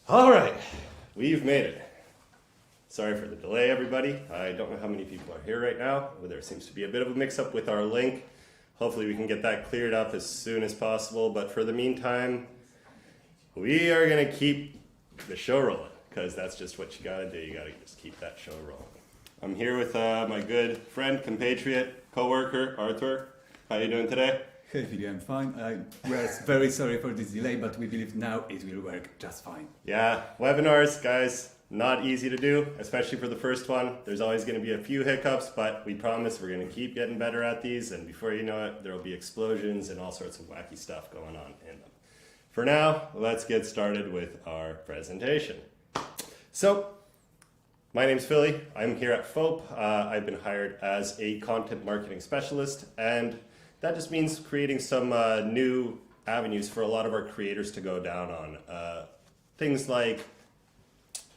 All right, we've made it. Sorry for the delay, everybody. I don't know how many people are here right now. There seems to be a bit of a mix-up with our link. Hopefully we can get that cleared up as soon as possible. But for the meantime, we are going to keep the show rolling because that's just what you got to do. You got to just keep that show rolling. I'm here with my good friend, compatriot, co-worker, Arthur. How are you doing today? Hey, Philly, I'm fine. We're very sorry for this delay, but we believe now it will work just fine. Yeah, webinars, guys, not easy to do, especially for the first one. There's always going to be a few hiccups, but we promise we're going to keep getting better at these, and before you know it, there will be explosions and all sorts of wacky stuff going on in them. For now, let's get started with our presentation. So, my name's Philly. I'm here at FOAP. I've been hired as a content marketing specialist, and that just means creating some new avenues for a lot of our creators to go down on. Things like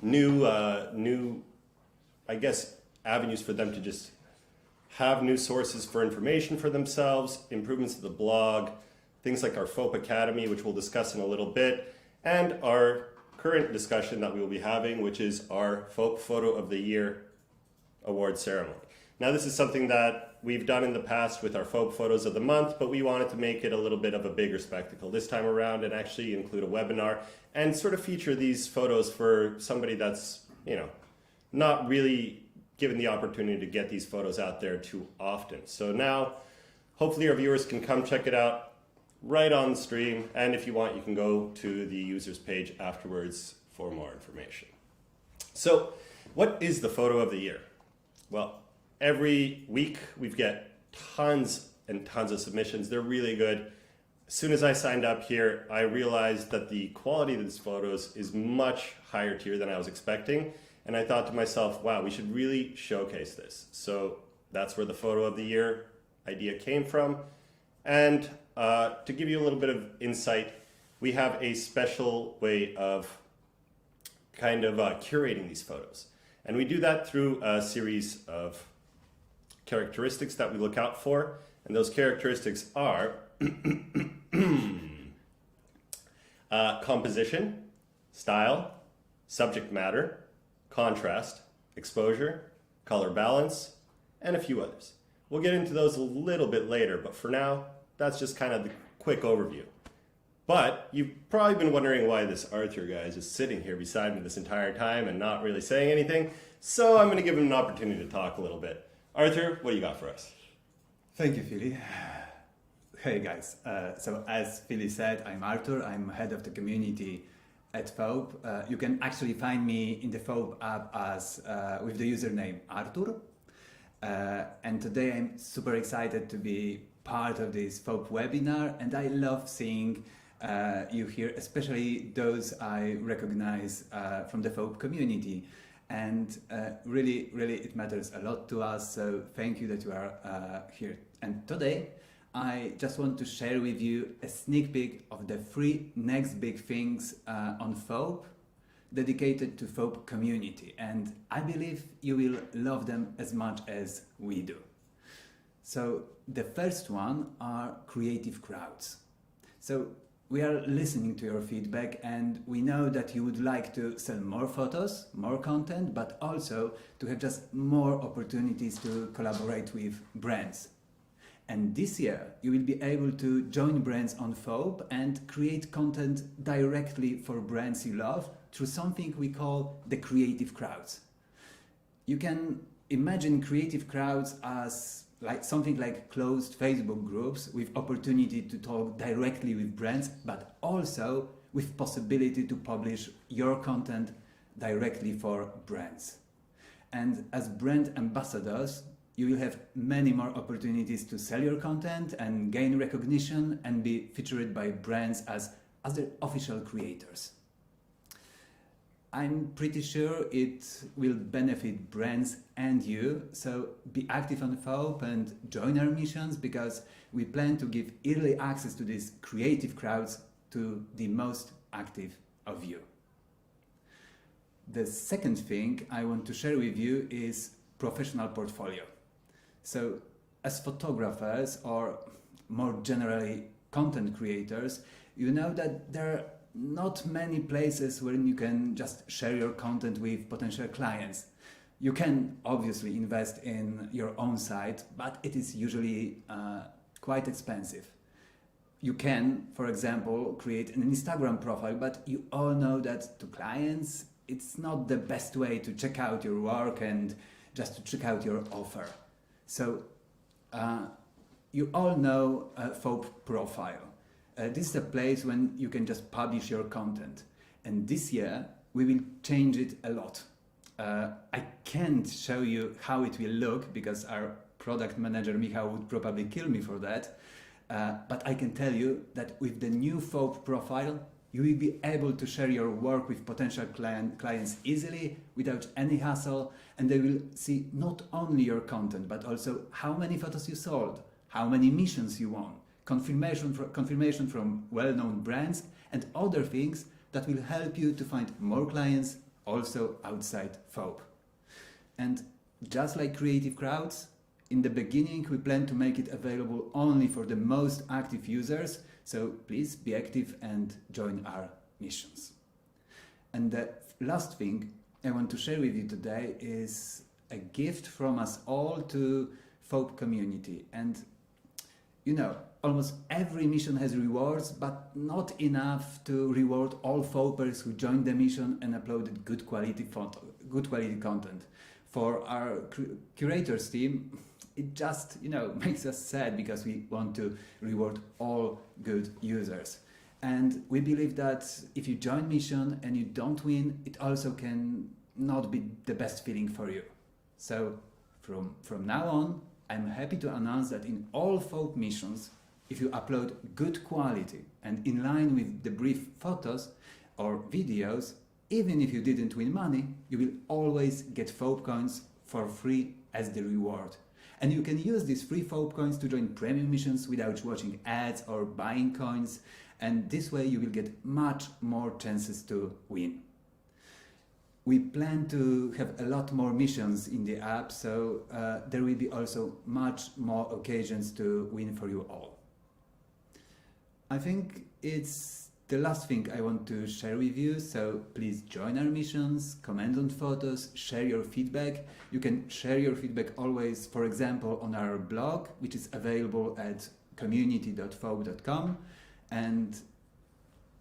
new, I guess, avenues for them to just have new sources for information for themselves, improvements to the blog, things like our FOAP Academy, which we'll discuss in a little bit, and our current discussion that we will be having, which is our FOAP Photo of the Year award ceremony. Now, this is something that we've done in the past with our FOAP Photos of the Month, but we wanted to make it a little bit of a bigger spectacle this time around and actually include a webinar and sort of feature these photos for somebody that's, not really given the opportunity to get these photos out there too often. So now, hopefully our viewers can come check it out right on the stream, and if you want, you can go to the users page afterwards for more information. So, what is the Photo of the Year? Well, every week we get tons and tons of submissions. They're really good. As soon as I signed up here, I realized that the quality of these photos is much higher tier than I was expecting. And I thought to myself, wow, we should really showcase this. So that's where the Photo of the Year idea came from. And to give you a little bit of insight, we have a special way of kind of curating these photos. And we do that through a series of characteristics that we look out for, and those characteristics are composition, style, subject matter, contrast, exposure, color balance, and a few others. We'll get into those a little bit later, but for now, that's just kind of the quick overview. But you've probably been wondering why this Arthur guy is just sitting here beside me this entire time and not really saying anything, so I'm going to give him an opportunity to talk a little bit. Arthur, what do you got for us? Thank you, Philly. Hey, guys. So as Philly said, I'm Arthur. I'm head of the community at FOAP. You can actually find me in the FOAP app as with the username Arthur. And today I'm super excited to be part of this FOAP webinar, and I love seeing you here, especially those I recognize from the FOAP community. And really, it matters a lot to us, so thank you that you are here. And today, I just want to share with you a sneak peek of the 3 next big things on FOAP dedicated to FOAP community. And I believe you will love them as much as we do. So the first one are creative crowds. So we are listening to your feedback, and we know that you would like to sell more photos, more content, but also to have just more opportunities to collaborate with brands. And this year, you will be able to join brands on FOAP and create content directly for brands you love through something we call the creative crowds. You can imagine creative crowds as something like closed Facebook groups with opportunity to talk directly with brands, but also with possibility to publish your content directly for brands. And as brand ambassadors, you will have many more opportunities to sell your content and gain recognition and be featured by brands as their official creators. I'm pretty sure it will benefit brands and you, so be active on FOAP and join our missions, because we plan to give early access to these creative crowds to the most active of you. The second thing I want to share with you is professional portfolio. So as photographers, or more generally content creators, you know that there are not many places where you can just share your content with potential clients. You can obviously invest in your own site, but it is usually quite expensive. You can, for example, create an Instagram profile, but you all know that to clients, it's not the best way to check out your work and just to check out your offer. So you all know FOAP profile. This is a place when you can just publish your content. And this year, we will change it a lot. I can't show you how it will look because our product manager Michał would probably kill me for that. But I can tell you that with the new FOAP profile, you will be able to share your work with potential clients easily, without any hassle, and they will see not only your content, but also how many photos you sold, how many missions you won, confirmation from well-known brands, and other things that will help you to find more clients also outside FOAP. And just like Creative Crowds, in the beginning we plan to make it available only for the most active users, so please be active and join our missions. And the last thing I want to share with you today is a gift from us all to FOAP community. And you know, almost every mission has rewards, but not enough to reward all FOAPers who joined the mission and uploaded good quality content. For our curators team, it just, makes us sad because we want to reward all good users. And we believe that if you join mission and you don't win, it also can not be the best feeling for you. So from now on, I'm happy to announce that in all FOAP missions, if you upload good quality and in line with the brief photos or videos, even if you didn't win money, you will always get FOAP coins for free as the reward. And you can use these free FOAP coins to join premium missions without watching ads or buying coins, and this way you will get much more chances to win. We plan to have a lot more missions in the app, so there will be also much more occasions to win for you all. I think it's the last thing I want to share with you, so please join our missions, comment on photos, share your feedback. You can share your feedback always, for example, on our blog, which is available at community.foap.com. And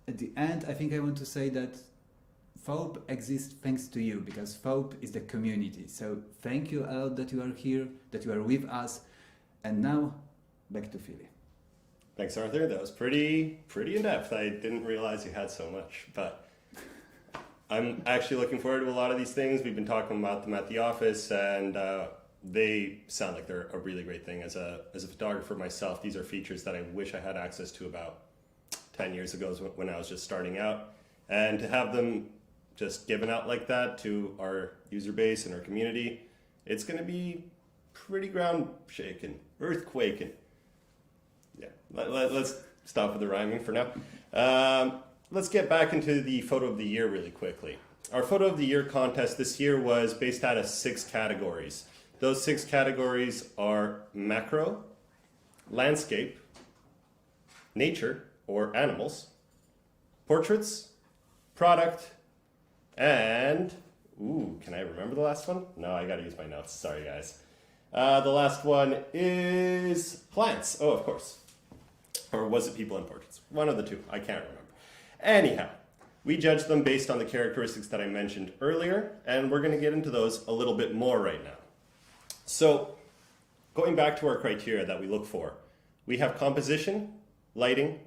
at the end, I think I want to say that FOAP exists thanks to you, because FOAP is the community. So thank you all that you are here, that you are with us. And now, back to Philly. Thanks, Arthur. That was pretty in-depth. I didn't realize you had so much, but I'm actually looking forward to a lot of these things. We've been talking about them at the office, and they sound like they're a really great thing. As a photographer myself, these are features that I wish I had access to about 10 years ago when I was just starting out. And to have them just given out like that to our user base and our community, it's going to be pretty ground shaking, earthquaking. Yeah, let's stop with the rhyming for now. Let's get back into the photo of the year really quickly. Our photo of the year contest this year was based out of 6 categories. Those 6 categories are macro, landscape, nature or animals, portraits, product, and, can I remember the last one? No, I gotta use my notes. Sorry, guys. The last one is plants. Oh, of course. Or was it people and portraits? One of the two. I can't remember. Anyhow, we judged them based on the characteristics that I mentioned earlier, and we're going to get into those a little bit more right now. So, going back to our criteria that we look for, we have composition, lighting,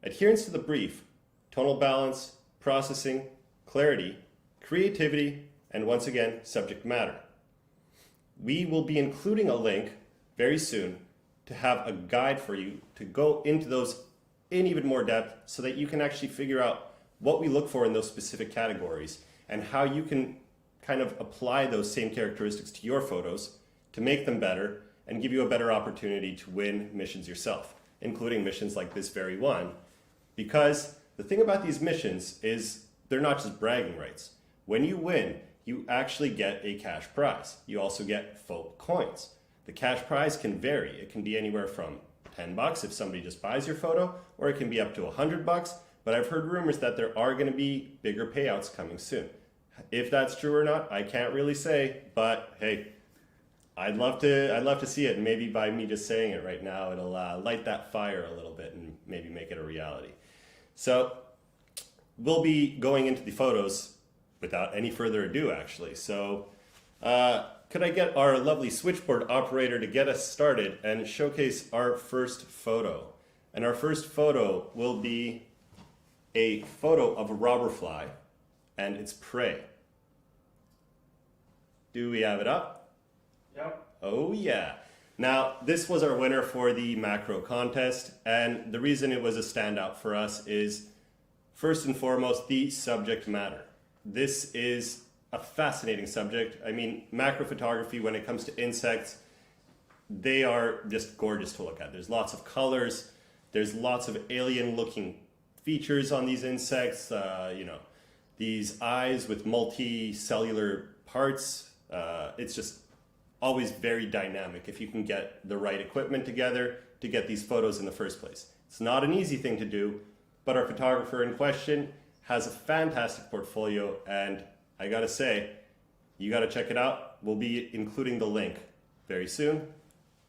adherence to the brief, tonal balance, processing, clarity, creativity, and once again, subject matter. We will be including a link very soon to have a guide for you to go into those in even more depth so that you can actually figure out what we look for in those specific categories and how you can kind of apply those same characteristics to your photos to make them better and give you a better opportunity to win missions yourself, including missions like this very one. Because the thing about these missions is they're not just bragging rights. When you win, you actually get a cash prize. You also get FOAP coins. The cash prize can vary. It can be anywhere from $10 if somebody just buys your photo, or it can be up to $100, but I've heard rumors that there are going to be bigger payouts coming soon. If that's true or not, I can't really say, but hey, I'd love to see it, and maybe by me just saying it right now, it'll light that fire a little bit and maybe make it a reality. So we'll be going into the photos without any further ado, actually. So could I get our lovely switchboard operator to get us started and showcase our first photo? And our first photo will be a photo of a robber fly and its prey. Do we have it up? Yep. Oh yeah. Now, this was our winner for the macro contest, and the reason it was a standout for us is, first and foremost, the subject matter. This is a fascinating subject. I mean, macro photography, when it comes to insects, they are just gorgeous to look at. There's lots of colors, there's lots of alien-looking features on these insects, these eyes with multicellular parts. It's just always very dynamic if you can get the right equipment together to get these photos in the first place. It's not an easy thing to do, but our photographer in question has a fantastic portfolio, and I gotta say, you gotta check it out. We'll be including the link very soon,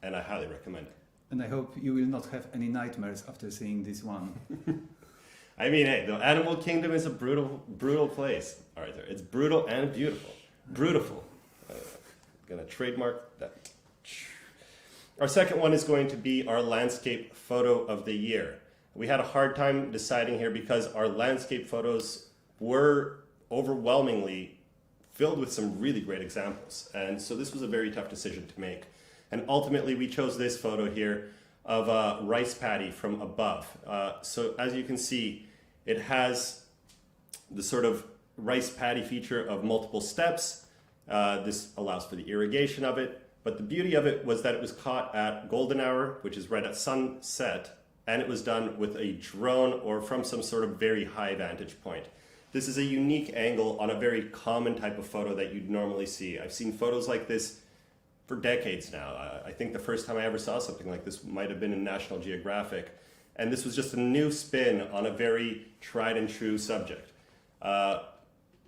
and I highly recommend it. And I hope you will not have any nightmares after seeing this one. I mean, hey, the animal kingdom is a brutal place, Arthur. It's brutal and beautiful. Brutiful. Gonna trademark that. Our second one is going to be our landscape photo of the year. We had a hard time deciding here because our landscape photos were overwhelmingly filled with some really great examples. And so this was a very tough decision to make. And ultimately we chose this photo here of a rice paddy from above. So as you can see, it has the sort of rice paddy feature of multiple steps. This allows for the irrigation of it, but the beauty of it was that it was caught at golden hour, which is right at sunset, and it was done with a drone or from some sort of very high vantage point. This is a unique angle on a very common type of photo that you'd normally see. I've seen photos like this for decades now. I think the first time I ever saw something like this might have been in National Geographic, and this was just a new spin on a very tried and true subject.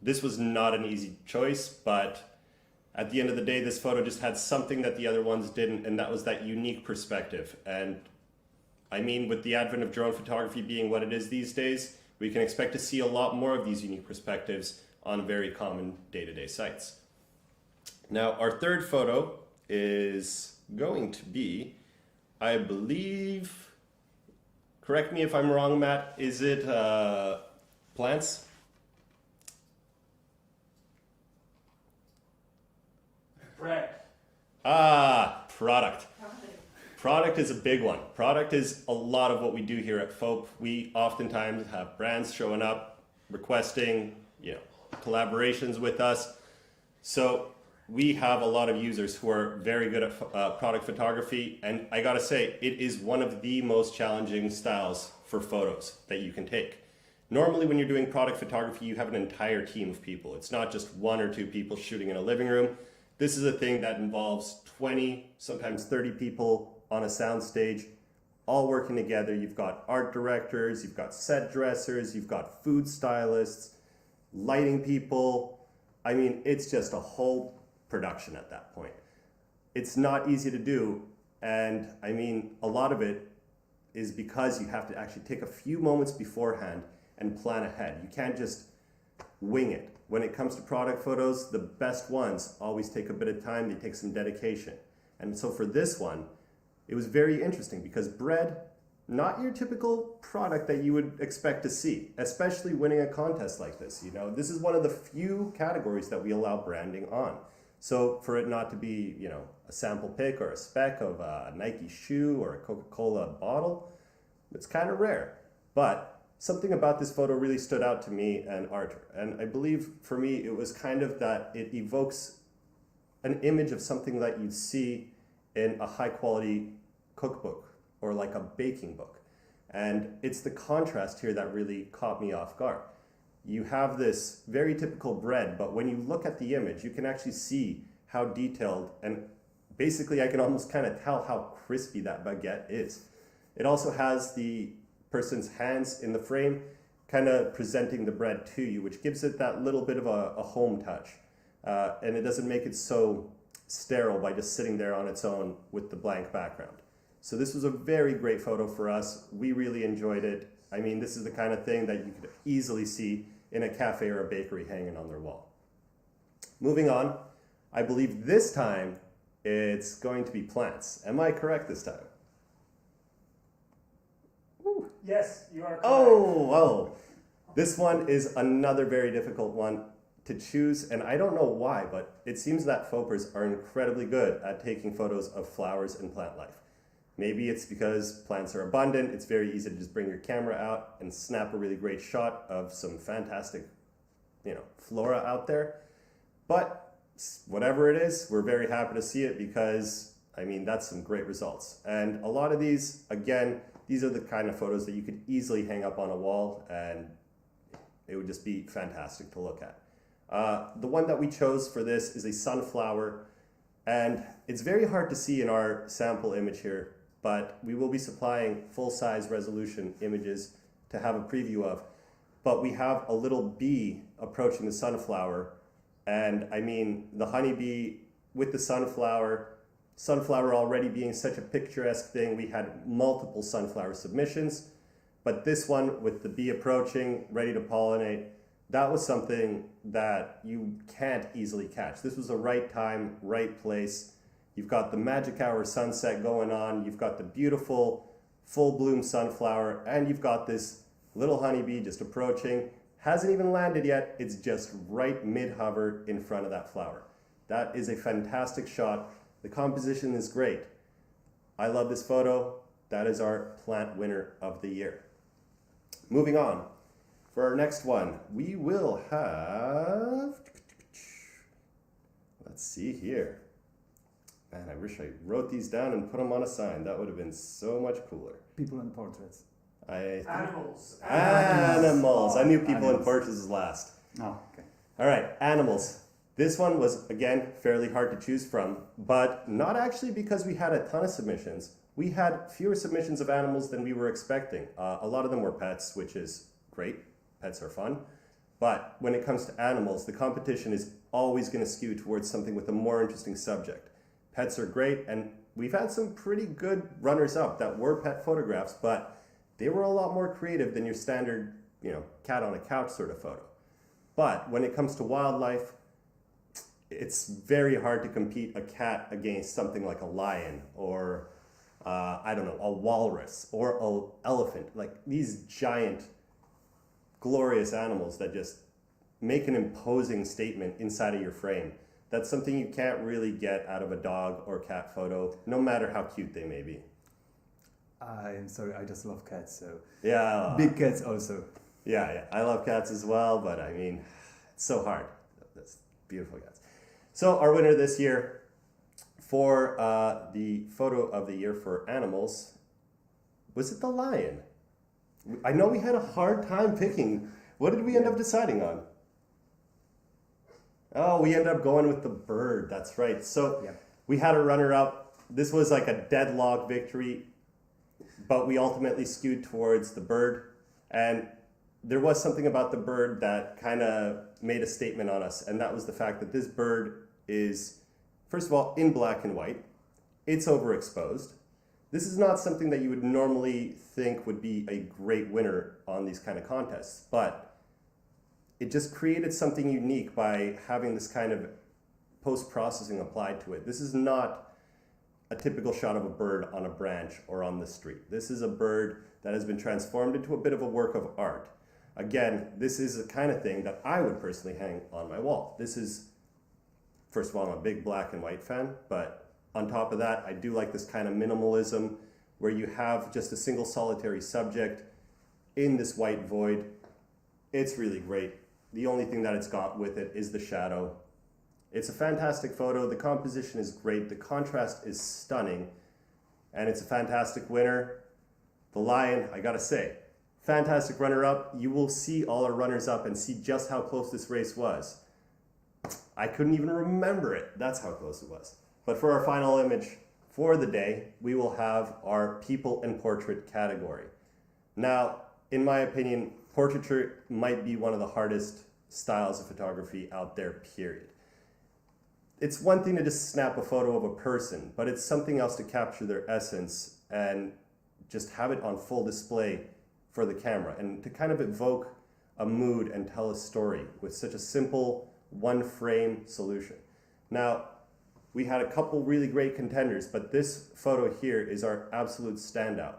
This was not an easy choice, but at the end of the day, this photo just had something that the other ones didn't, and that was that unique perspective. And I mean, with the advent of drone photography being what it is these days, we can expect to see a lot more of these unique perspectives on very common day-to-day sites. Now, our third photo is going to be, I believe, correct me if I'm wrong, Matt, is it plants? Bread. Product. Product is a big one. Product is a lot of what we do here at FOAP. We oftentimes have brands showing up, requesting, collaborations with us. So we have a lot of users who are very good at product photography, and I gotta say, it is one of the most challenging styles for photos that you can take. Normally when you're doing product photography, you have an entire team of people. It's not just one or two people shooting in a living room. This is a thing that involves 20, sometimes 30 people on a sound stage, all working together. You've got art directors, you've got set dressers, you've got food stylists, lighting people. I mean, it's just a whole production at that point. It's not easy to do, and I mean, a lot of it is because you have to actually take a few moments beforehand and plan ahead. You can't just wing it. When it comes to product photos, the best ones always take a bit of time, they take some dedication. And so for this one, it was very interesting because bread, not your typical product that you would expect to see, especially winning a contest like this. This is one of the few categories that we allow branding on. So for it not to be, a sample pic or a spec of a Nike shoe or a Coca-Cola bottle, it's kind of rare. But something about this photo really stood out to me and Arthur. And I believe for me, it was kind of that it evokes an image of something that you'd see in a high quality cookbook or like a baking book. And it's the contrast here that really caught me off guard. You have this very typical bread, but when you look at the image, you can actually see how detailed, and basically I can almost kind of tell how crispy that baguette is. It also has the person's hands in the frame, kind of presenting the bread to you, which gives it that little bit of a home touch. And it doesn't make it so sterile by just sitting there on its own with the blank background. So this was a very great photo for us. We really enjoyed it. I mean, this is the kind of thing that you could easily see in a cafe or a bakery hanging on their wall. Moving on, I believe this time it's going to be plants. Am I correct this time? Yes, you are correct. Oh. This one is another very difficult one to choose, and I don't know why, but it seems that Fopers are incredibly good at taking photos of flowers and plant life. Maybe it's because plants are abundant, it's very easy to just bring your camera out and snap a really great shot of some fantastic, flora out there. But whatever it is, we're very happy to see it because, that's some great results. And a lot of these, again, these are the kind of photos that you could easily hang up on a wall and it would just be fantastic to look at. The one that we chose for this is a sunflower, and it's very hard to see in our sample image here, but we will be supplying full-size resolution images to have a preview of. But we have a little bee approaching the sunflower, and the honeybee with the sunflower already being such a picturesque thing, we had multiple sunflower submissions, but this one with the bee approaching, ready to pollinate, that was something that you can't easily catch. This was the right time, right place. You've got the magic hour sunset going on, you've got the beautiful full bloom sunflower, and you've got this little honeybee just approaching. Hasn't even landed yet, it's just right mid-hover in front of that flower. That is a fantastic shot. The composition is great. I love this photo. That is our plant winner of the year. Moving on. For our next one, we will have, let's see here. Man, I wish I wrote these down and put them on a sign. That would have been so much cooler. People and portraits. Animals. Animals. I knew people in Animals. portraits was last. Oh, okay. All right, animals. This one was, again, fairly hard to choose from, but not actually because we had a ton of submissions. We had fewer submissions of animals than we were expecting. A lot of them were pets, which is great. Pets are fun. But when it comes to animals, the competition is always going to skew towards something with a more interesting subject. Pets are great, and we've had some pretty good runners-up that were pet photographs, but they were a lot more creative than your standard, cat on a couch sort of photo. But when it comes to wildlife, it's very hard to compete a cat against something like a lion or, a walrus or an elephant. Like these giant, glorious animals that just make an imposing statement inside of your frame. That's something you can't really get out of a dog or cat photo, no matter how cute they may be. I'm sorry, I just love cats, so. Yeah. Big cats also. Yeah. I love cats as well, but it's so hard. That's beautiful cats. So our winner this year for the photo of the year for animals, was it the lion? I know we had a hard time picking. What did we end up deciding on? Oh, we ended up going with the bird. That's right. So we had a runner-up. This was like a deadlock victory, but we ultimately skewed towards the bird. And there was something about the bird that kind of made a statement on us, and that was the fact that this bird is, first of all, in black and white. It's overexposed. This is not something that you would normally think would be a great winner on these kind of contests, but it just created something unique by having this kind of post-processing applied to it. This is not a typical shot of a bird on a branch or on the street. This is a bird that has been transformed into a bit of a work of art. Again, this is the kind of thing that I would personally hang on my wall. This is, first of all, I'm a big black and white fan, but on top of that, I do like this kind of minimalism where you have just a single solitary subject in this white void. It's really great. The only thing that it's got with it is the shadow. It's a fantastic photo. The composition is great. The contrast is stunning. And it's a fantastic winner. The lion, I gotta say, fantastic runner-up. You will see all our runners-up and see just how close this race was. I couldn't even remember it. That's how close it was. But for our final image for the day, we will have our people and portrait category. Now, in my opinion, portraiture might be one of the hardest styles of photography out there, period. It's one thing to just snap a photo of a person, but it's something else to capture their essence and just have it on full display for the camera and to kind of evoke a mood and tell a story with such a simple one frame solution. Now, we had a couple really great contenders, but this photo here is our absolute standout.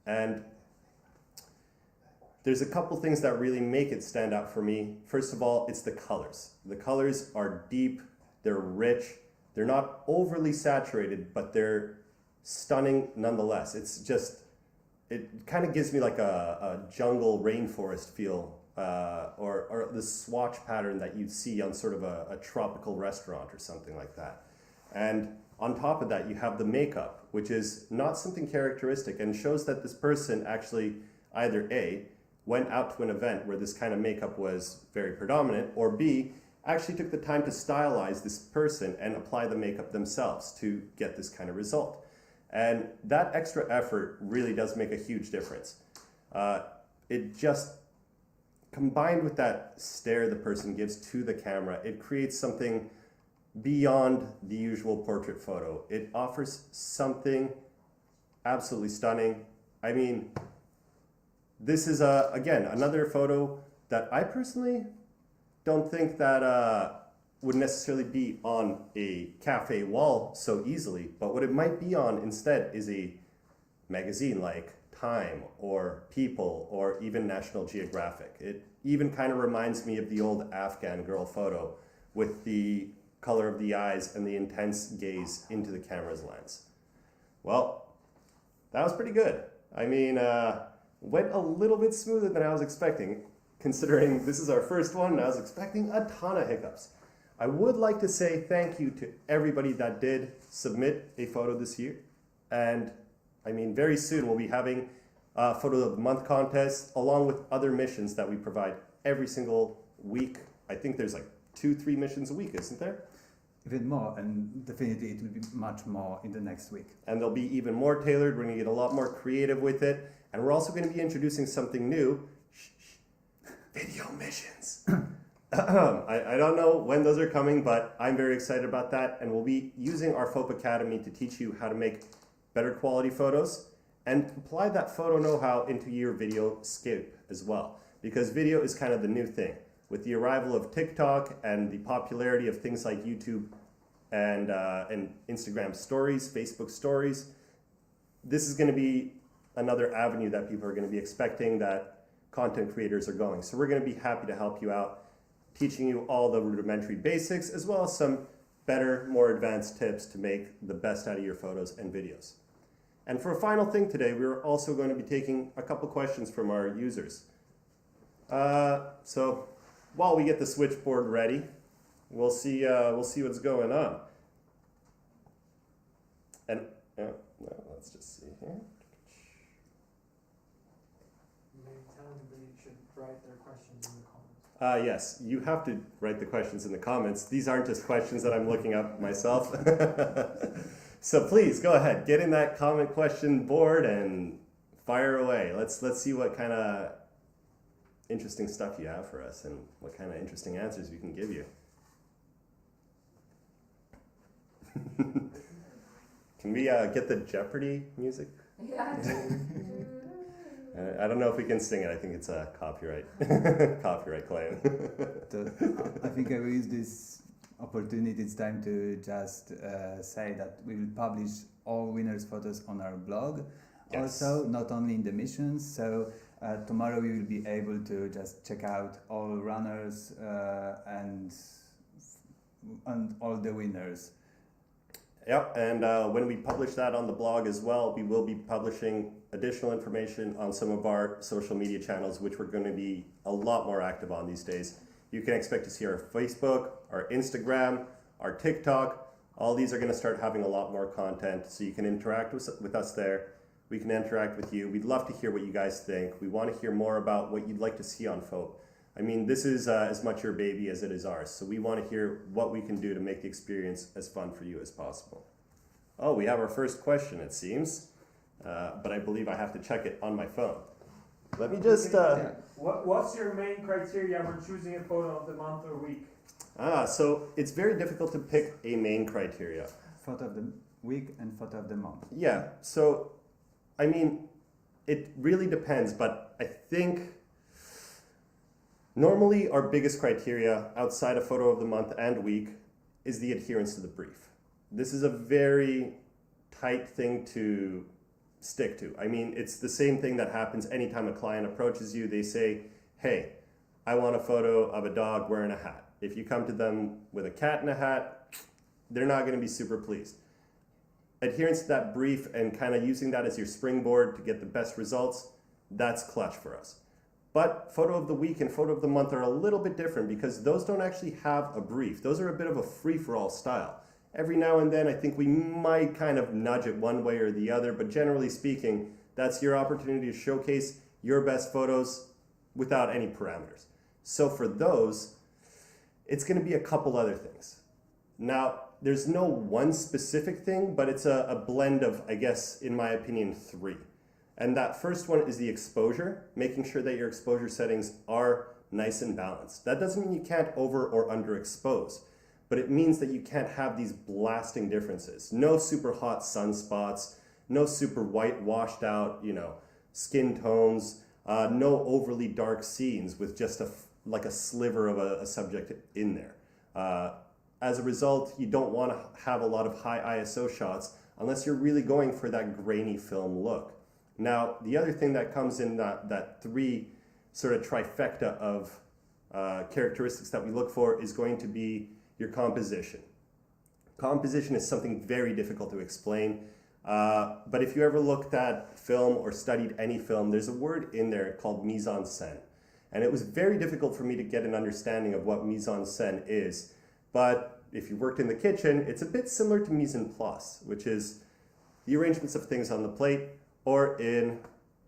And there's a couple things that really make it stand out for me. First of all, it's the colors. The colors are deep, they're rich, they're not overly saturated, but they're stunning nonetheless. It's just, it kind of gives me like a jungle rainforest feel, or the swatch pattern that you'd see on sort of a tropical restaurant or something like that. And on top of that, you have the makeup, which is not something characteristic and shows that this person actually either A, went out to an event where this kind of makeup was very predominant, or B, actually took the time to stylize this person and apply the makeup themselves to get this kind of result. And that extra effort really does make a huge difference. It just, combined with that stare the person gives to the camera, it creates something beyond the usual portrait photo. It offers something absolutely stunning. I mean, this is, again, another photo that I personally don't think that would necessarily be on a cafe wall so easily, but what it might be on instead is a magazine like Time or People or even National Geographic. It even kind of reminds me of the old Afghan girl photo with the color of the eyes and the intense gaze into the camera's lens. Well, that was pretty good. I mean, went a little bit smoother than I was expecting, considering this is our first one and I was expecting a ton of hiccups. I would like to say thank you to everybody that did submit a photo this year. And I mean, very soon we'll be having a photo of the month contest along with other missions that we provide every single week. I think there's like 2-3 missions a week, isn't there? Even more, and definitely it will be much more in the next week. And they'll be even more tailored. We're going to get a lot more creative with it. And we're also going to be introducing something new. Video missions. I don't know when those are coming, but I'm very excited about that. And we'll be using our FOP Academy to teach you how to make better quality photos and apply that photo know-how into your video scape as well. Because video is kind of the new thing. With the arrival of TikTok and the popularity of things like YouTube and Instagram stories, Facebook stories, this is going to be another avenue that people are going to be expecting that content creators are going. So we're going to be happy to help you out, teaching you all the rudimentary basics, as well as some better, more advanced tips to make the best out of your photos and videos. And for a final thing today, we're also going to be taking a couple questions from our users. So while we get the switchboard ready, we'll see what's going on. And let's just see here. Maybe tell them they should write their questions in the comments. Yes, you have to write the questions in the comments. These aren't just questions that I'm looking up myself. So please go ahead, get in that comment question board and fire away. Let's see what kind of interesting stuff you have for us and what kind of interesting answers we can give you. Can we get the Jeopardy music? Yeah. I don't know if we can sing it. I think it's a copyright claim. I think I will use this opportunity. It's time to just say that we will publish all winners' photos on our blog. Yes. Also, not only in the missions. So tomorrow we will be able to just check out all runners and all the winners. Yep, and when we publish that on the blog as well, we will be publishing additional information on some of our social media channels, which we're going to be a lot more active on these days. You can expect to see our Facebook, our Instagram, our TikTok. All these are going to start having a lot more content, so you can interact with us there. We can interact with you. We'd love to hear what you guys think. We want to hear more about what you'd like to see on FOP. I mean, this is as much your baby as it is ours, so we want to hear what we can do to make the experience as fun for you as possible. Oh, we have our first question, it seems, but I believe I have to check it on my phone. let me just. What's your main criteria for choosing a photo of the month or week? So it's very difficult to pick a main criteria. Photo of the week and photo of the month. Yeah, so I mean, it really depends, but I think normally our biggest criteria outside of photo of the month and week is the adherence to the brief. This is a very tight thing to stick to. I mean, it's the same thing that happens anytime a client approaches you. They say, hey, I want a photo of a dog wearing a hat. If you come to them with a cat in a hat, they're not going to be super pleased. Adherence to that brief and kind of using that as your springboard to get the best results, that's clutch for us. But photo of the week and photo of the month are a little bit different because those don't actually have a brief. Those are a bit of a free-for-all style. Every now and then, I think we might kind of nudge it one way or the other, but generally speaking, that's your opportunity to showcase your best photos without any parameters. So for those, it's going to be a couple other things. Now, there's no one specific thing, but it's a blend of, I guess, in my opinion, three. And that first one is the exposure, making sure that your exposure settings are nice and balanced. That doesn't mean you can't over or underexpose, but it means that you can't have these blasting differences. No super hot sunspots, no super white washed out, skin tones, no overly dark scenes with just like a sliver of a subject in there. As a result, you don't want to have a lot of high ISO shots unless you're really going for that grainy film look. Now, the other thing that comes in that three sort of trifecta of characteristics that we look for is going to be your composition. Composition is something very difficult to explain, but if you ever looked at film or studied any film, there's a word in there called mise en scène. And it was very difficult for me to get an understanding of what mise en scène is. But if you worked in the kitchen, it's a bit similar to mise en place, which is the arrangements of things on the plate, or in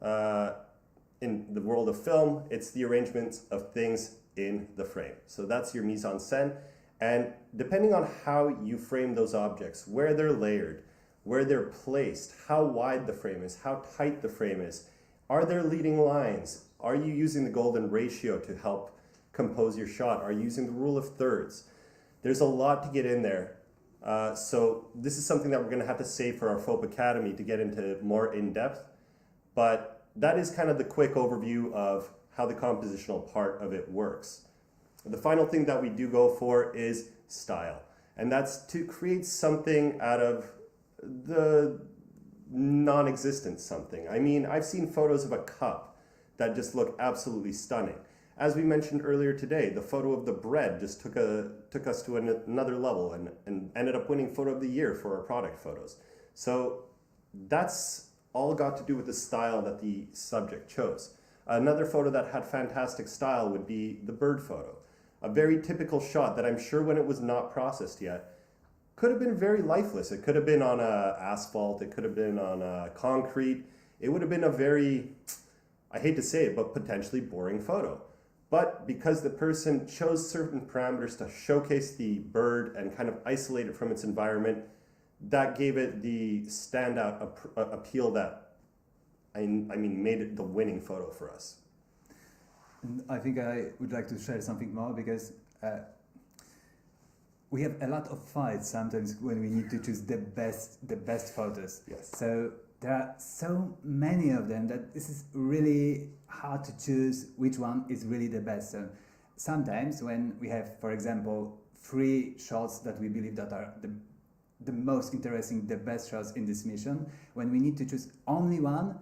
the world of film, it's the arrangements of things in the frame. So that's your mise en scène. And depending on how you frame those objects, where they're layered, where they're placed, how wide the frame is, how tight the frame is, are there leading lines? Are you using the golden ratio to help compose your shot? Are you using the rule of thirds? There's a lot to get in there. So this is something that we're going to have to save for our FOP Academy to get into more in-depth. But that is kind of the quick overview of how the compositional part of it works. The final thing that we do go for is style. And that's to create something out of the non-existent something. I mean, I've seen photos of a cup that just look absolutely stunning. As we mentioned earlier today, the photo of the bread just took us to another level and ended up winning Photo of the Year for our product photos. So that's all got to do with the style that the subject chose. Another photo that had fantastic style would be the bird photo. A very typical shot that I'm sure when it was not processed yet could have been very lifeless. It could have been on asphalt, it could have been on concrete. It would have been a very, I hate to say it, but potentially boring photo. But because the person chose certain parameters to showcase the bird and kind of isolate it from its environment, that gave it the standout appeal that, made it the winning photo for us. And I think I would like to share something more because we have a lot of fights sometimes when we need to choose the best photos. Yes. So there are so many of them that this is really hard to choose which one is really the best. So sometimes when we have, for example, 3 shots that we believe that are the most interesting, the best shots in this mission, when we need to choose only one,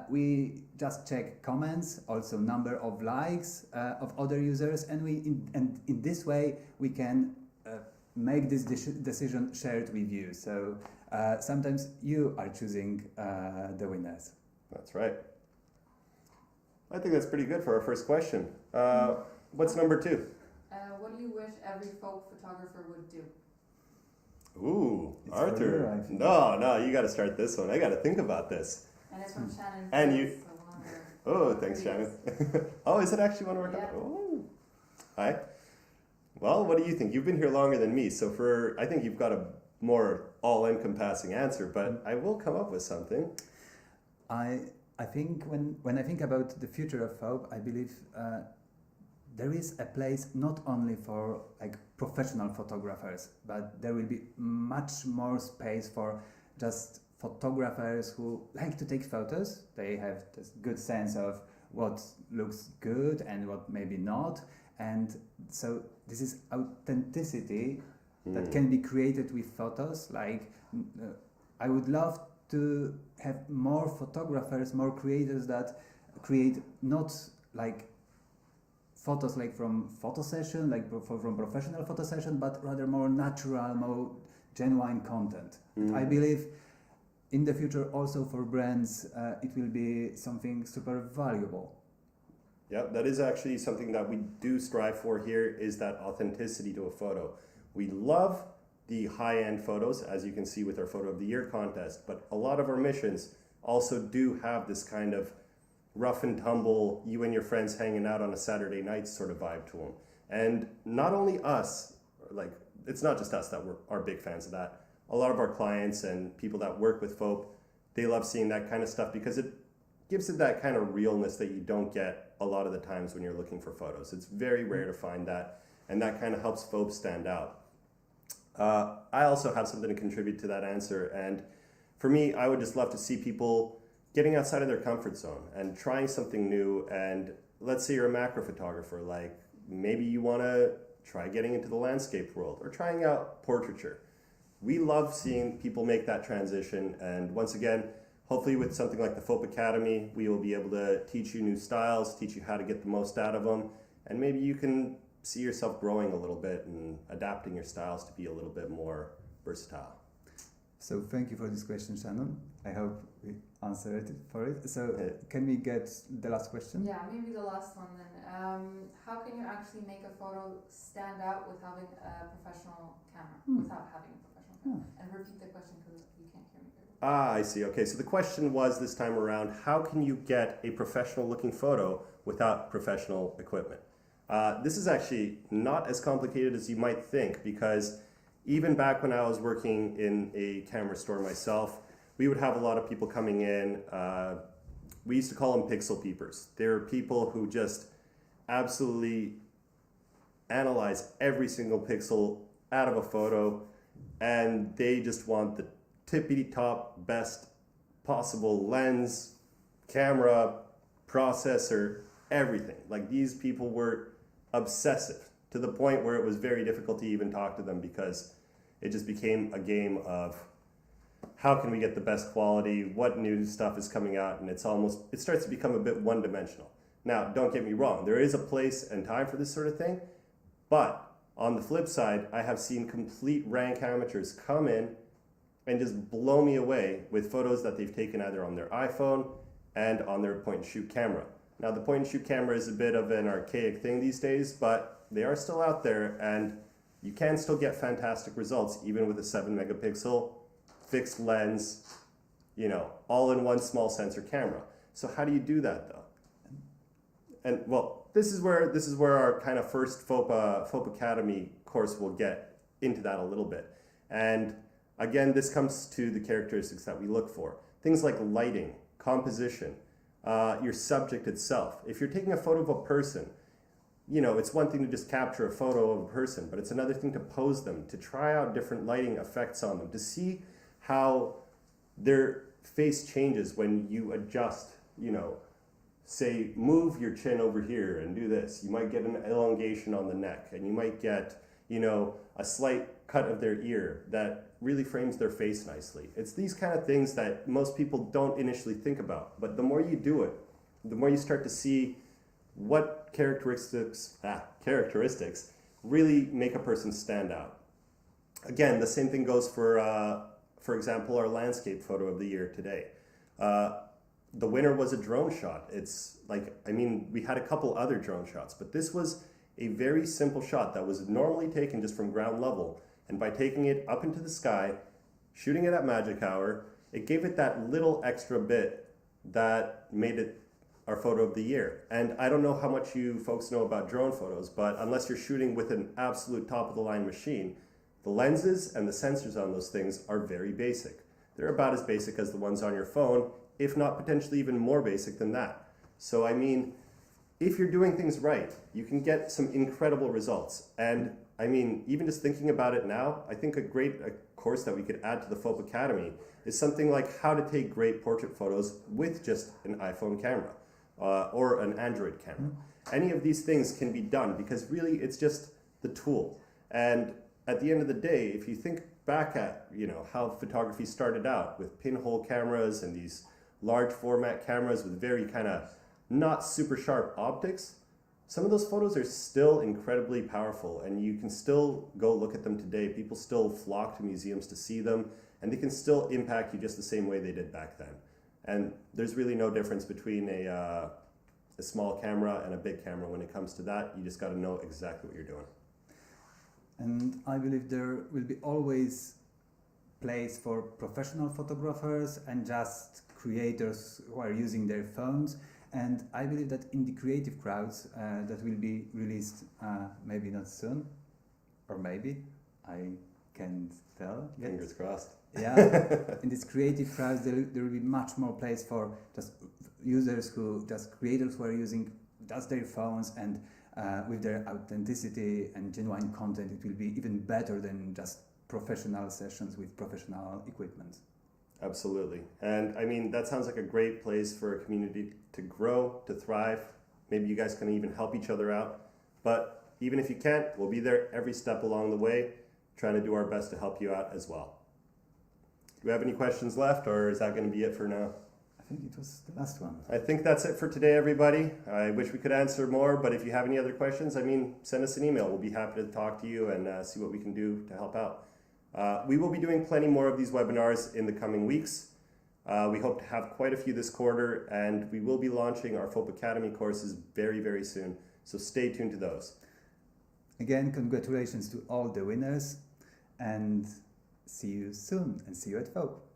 we just check comments, also number of likes of other users, and in this way we can make this decision shared with you. So sometimes you are choosing the winners. That's right. I think that's pretty good for our first question. What's number 2? What do you wish every folk photographer would do? Ooh, It's for you, Arthur. I think. No, you got to start this one. I got to think about this. And it's from Shannon. And you- Fritz, so one of our Oh, thanks, readers. Shannon. Oh, is it actually one of our? Yeah. Oh, hi. Well, what do you think? You've been here longer than me, so I think you've got a more all-encompassing answer. But I will come up with something. I I think when I think about the future of FOB, I believe there is a place not only for like professional photographers, but there will be much more space for just photographers who like to take photos. They have this good sense of what looks good and what maybe not, and so this is authenticity that can be created with photos. Like I would love to have more photographers, more creators that create not like photos like from photo session, like from professional photo session, but rather more natural, more genuine content. I believe in the future also for brands it will be something super valuable. Yeah, that is actually something that we do strive for here, is that authenticity to a photo. We love the high-end photos, as you can see with our Photo of the Year contest, but a lot of our missions also do have this kind of rough and tumble, you and your friends hanging out on a Saturday night sort of vibe to them. And not only us, like it's not just us that are big fans of that. A lot of our clients and people that work with FOB, they love seeing that kind of stuff because it gives it that kind of realness that you don't get a lot of the times when you're looking for photos. It's very rare to find that, and that kind of helps FOB stand out. I also have something to contribute to that answer, and for me, I would just love to see people getting outside of their comfort zone and trying something new. And let's say you're a macro photographer, like maybe you want to try getting into the landscape world or trying out portraiture. We love seeing people make that transition, and once again, hopefully with something like the FOB Academy, we will be able to teach you new styles, teach you how to get the most out of them, and maybe you can see yourself growing a little bit and adapting your styles to be a little bit more versatile. So thank you for this question, Shannon. I hope we answered it for it. So can we get the last question? Yeah, maybe the last one then. How can you actually make a photo stand out with having a professional camera, without having a professional camera? And repeat the question because you can't hear me very well. Ah, I see. Okay, so the question was this time around, how can you get a professional looking photo without professional equipment? This is actually not as complicated as you might think, because even back when I was working in a camera store myself, we would have a lot of people coming in. We used to call them pixel peepers. They're people who just absolutely analyze every single pixel out of a photo, and they just want the tippity top best possible lens, camera, processor, everything. Like these people were obsessive to the point where it was very difficult to even talk to them, because it just became a game of how can we get the best quality, what new stuff is coming out, and it starts to become a bit one-dimensional. Now, don't get me wrong, there is a place and time for this sort of thing, but on the flip side, I have seen complete rank amateurs come in and just blow me away with photos that they've taken either on their iPhone and on their point-and-shoot camera. Now, the point-and-shoot camera is a bit of an archaic thing these days, but they are still out there, and you can still get fantastic results even with a 7-megapixel fixed lens, all in one small sensor camera. So how do you do that though? And well, this is where our kind of first FOB Academy course will get into that a little bit. And again, this comes to the characteristics that we look for. Things like lighting, composition, your subject itself. If you're taking a photo of a person, it's one thing to just capture a photo of a person, but it's another thing to pose them, to try out different lighting effects on them, to see how their face changes when you adjust, say move your chin over here and do this. You might get an elongation on the neck, and you might get, a slight cut of their ear that really frames their face nicely. It's these kind of things that most people don't initially think about, but the more you do it, the more you start to see what characteristics really make a person stand out. Again, the same thing goes for example, our landscape photo of the year today. The winner was a drone shot. We had a couple other drone shots, but this was a very simple shot that was normally taken just from ground level. And by taking it up into the sky, shooting it at magic hour, it gave it that little extra bit that made it our photo of the year. And I don't know how much you folks know about drone photos, but unless you're shooting with an absolute top of the line machine, the lenses and the sensors on those things are very basic. They're about as basic as the ones on your phone, if not potentially even more basic than that. So, I mean, if you're doing things right, you can get some incredible results. And I mean, even just thinking about it now, I think a course that we could add to the FOP Academy is something like how to take great portrait photos with just an iPhone camera or an Android camera. Any of these things can be done because really it's just the tool. And at the end of the day, if you think back at, you know, how photography started out with pinhole cameras and these large format cameras with very kind of not super sharp optics, some of those photos are still incredibly powerful, and you can still go look at them today. People still flock to museums to see them, and they can still impact you just the same way they did back then. And there's really no difference between a small camera and a big camera when it comes to that. You just got to know exactly what you're doing. And I believe there will be always place for professional photographers and just creators who are using their phones. And I believe that in the creative crowds that will be released maybe not soon, or maybe, I can't tell yet. Fingers crossed. Yeah, in these creative crowds there will be much more place for just creators who are using just their phones, and with their authenticity and genuine content, it will be even better than just professional sessions with professional equipment. Absolutely. And I mean, that sounds like a great place for a community to grow, to thrive. Maybe you guys can even help each other out. But even if you can't, we'll be there every step along the way, trying to do our best to help you out as well. Do we have any questions left, or is that going to be it for now? I think it was the last one. I think that's it for today, everybody. I wish we could answer more, but if you have any other questions, I mean, send us an email. We'll be happy to talk to you and see what we can do to help out. We will be doing plenty more of these webinars in the coming weeks. We hope to have quite a few this quarter, and we will be launching our FOP Academy courses very, very soon. So stay tuned to those. Again, congratulations to all the winners, and see you soon, and see you at FOP.